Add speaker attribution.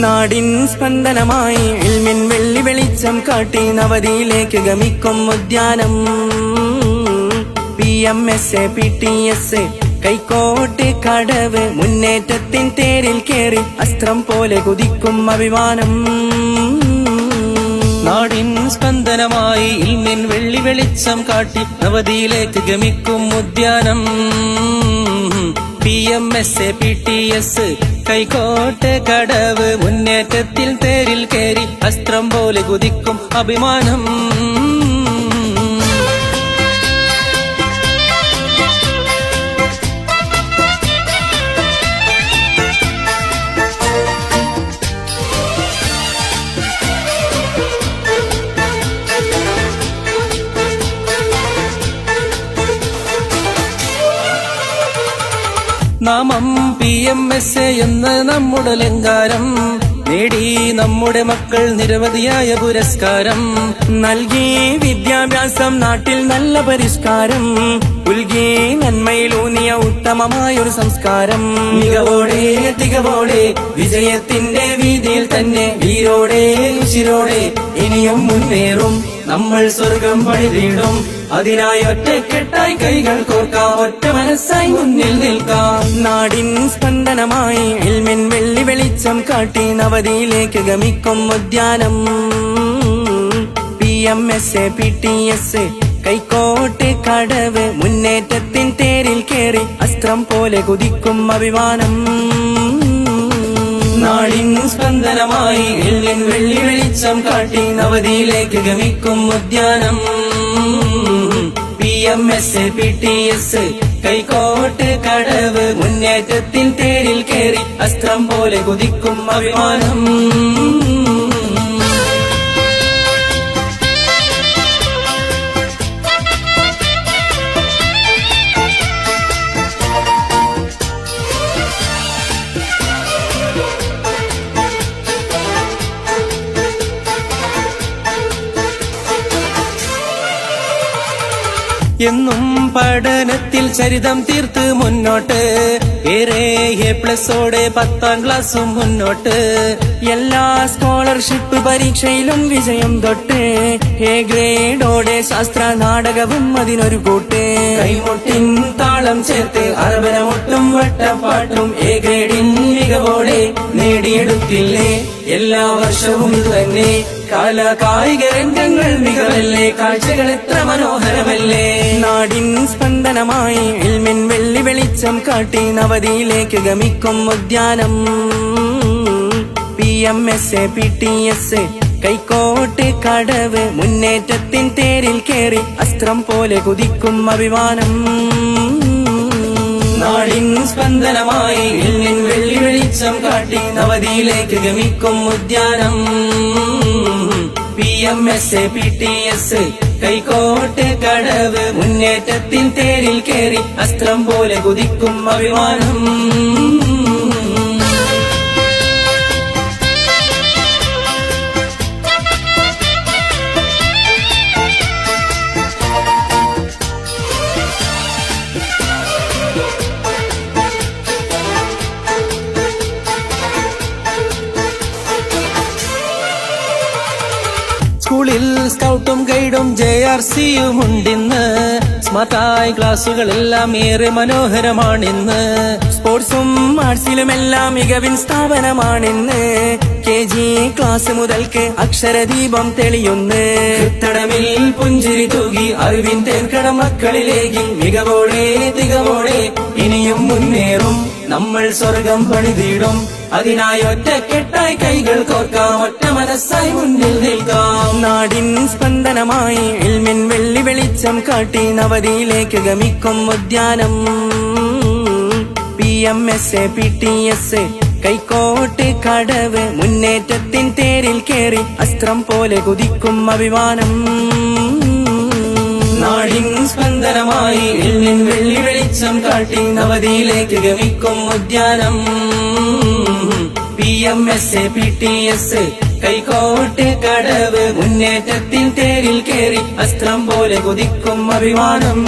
Speaker 1: നാടിൻ സ്പന്ദനമായി ഇൽമിൻ വെള്ളി വെളിച്ചം കാട്ടി നവതിയിലേക്ക് ഗമിക്കും ഉദ്യാനം. PMS PTS കൈക്കോട്ട് കടവ് മുന്നേറ്റത്തിൻ തേരിൽ കേറി അസ്ത്രം പോലെ കുതിക്കും അഭിമാനം.
Speaker 2: നാടിൻ സ്പന്ദനമായി ഇൽമിൻ വെള്ളി വെളിച്ചം കാട്ടി നവതിയിലേക്ക് ഗമിക്കും ഉദ്യാനം. PMS PTS കൈക്കോട്ട് കടവ് മുന്നേറ്റത്തിൽ തേരിൽ കേറി അസ്ത്രം പോലെ കുതിക്കും അഭിമാനം. നാമം PMS എന്ന നമ്മുടെ ലങ്കാരം നേടി നമ്മുടെ മക്കൾ നിരവധിയായ പുരസ്കാരം
Speaker 1: നൽകി. വിദ്യാഭ്യാസം നാട്ടിൽ നല്ല പരിഷ്കാരം ഉൽകി. നന്മയിലൂന്നിയ ഉത്തമമായൊരു സംസ്കാരം.
Speaker 2: മികവോടെ തികവോടെ വിജയത്തിന്റെ വീതിയിൽ തന്നെ വീരോടെ ഉശിരോടെ ഇനിയും മുന്നേറും നമ്മൾ സ്വർഗം പണിതീടും. അതിനായി ഒറ്റക്കെട്ടായി കൈകൾ കോർക്കാം, ഒറ്റ മനസ്സായി മുന്നിൽ നിൽക്കാം.
Speaker 1: നാടിൻ സ്പന്ദനമായി ഇൽമിൻ വെള്ളി വെളിച്ചം കാട്ടി നവതിയിലേക്ക് ഗമിക്കും ഉദ്യാനം. PMS PTS കൈക്കോട്ട് കടവ് മുന്നേറ്റത്തിൻ തേരിൽ കേറി അസ്ത്രം പോലെ കുതിക്കും അഭിമാനം.
Speaker 2: നാടിൻ സ്പന്ദനമായി ഇൽമിൻ വെള്ളി വെളിച്ചം കാട്ടി നവതിയിലേക്ക് ഗമിക്കും ഉദ്യാനം. PMS PTS കൈക്കോട്ട് കടവ് മുന്നേറ്റത്തിൻ തേരിൽ കേറി അസ്ത്രം പോലെ കുതിക്കും അഭിമാനം. എന്നും പഠനത്തിൽ ചരിതം തീർത്ത് മുന്നോട്ട് ഏറെ A+ഓടെ 10ാം ക്ലാസ്സും മുന്നോട്ട്.
Speaker 1: എല്ലാ സ്കോളർഷിപ്പ് പരീക്ഷയിലും വിജയം തൊട്ട് A ഗ്രേഡോടെ ശാസ്ത്ര നാടകവും അതിനൊരു കൂട്ട്.
Speaker 2: കൈമുട്ടിൻ താളം ചേർത്ത് അറബനമൊട്ടും വട്ടപ്പാട്ടും A ഗ്രേഡിൻ മികവോടെ നേടിയെടുത്തില്ലേ എല്ലാ വർഷവും ഇതുതന്നെ. കാല കായിക രംഗങ്ങൾ മികവല്ലേ, കാഴ്ചകൾ എത്ര മനോഹരമല്ലേ.
Speaker 1: നാടിൻ സ്പന്ദനമായി ഇൽമിൻ വെള്ളി വെളിച്ചം കാട്ടി നവതിയിലേക്ക് ഗമിക്കും ഉദ്യാനം. PMS PTS കൈക്കോട്ട് കടവ് മുന്നേറ്റത്തിൻ തേരിൽ കേറി അസ്ത്രം പോലെ കുതിക്കും അഭിമാനം.
Speaker 2: നാടിൻ സ്പന്ദനമായി ഇൽമിൻ വെള്ളി വെളിച്ചം കാട്ടി നവതിയിലേക്ക് ഗമിക്കും ഉദ്യാനം. PMS PTS കൈക്കോട്ട് കടവ് മുന്നേറ്റത്തിൻ തേരിൽ കേറി അസ്ത്രം പോലെ കുതിക്കും അഭിമാനം. സ്കൂളിൽ സ്കൗട്ടും ഗൈഡും JRCയും ഉണ്ടിന്ന്. സ്മാർട്ടായി ക്ലാസുകളെല്ലാം ഏറെ മനോഹരമാണിന്ന്.
Speaker 1: സ്പോർട്സും ആർട്സിലുമെല്ലാം മികവിൻ സ്ഥാപനമാണിന്ന്. KG ക്ലാസ് മുതൽക്ക് അക്ഷരദീപം തെളിയുന്ന്.
Speaker 2: തടമിൽ പുഞ്ചിരി തൂകി അറിവിൻ തേൻകട മക്കളിലേക്ക് മികവോടെ തികവോടെ ഇനിയും മുന്നേറും നമ്മൾ സ്വർഗം പണിതീടും. അതിനായി ഒറ്റക്കെട്ടായി കൈകൾ കോർക്കാം, ഒറ്റ മനസ്സായി മുന്നിൽ നിൽക്കാം.
Speaker 1: നാടിൻ സ്പന്ദനമായി ഇൽമിൻ വെള്ളി വെളിച്ചം കാട്ടി നവതിയിലേക്ക് ഗമിക്കും ഉദ്യാനം. PMS PTS കൈക്കോട്ട് കടവ് മുന്നേറ്റത്തിൻ തേരിൽ കേറി അസ്ത്രം പോലെ കുതിക്കും അഭിമാനം.
Speaker 2: നാടിൻ സ്പന്ദനമായി ഇൽമിൻ വെള്ളി വെളിച്ചം കാട്ടി നവതിയിലേക്ക് ഗമിക്കും ഉദ്യാനം. PMS PTS കൈക്കോട്ട് കടവ് മുന്നേറ്റത്തിൻ തേരിൽ കേറി അസ്ത്രം പോലെ കുതിക്കും അഭിമാനം.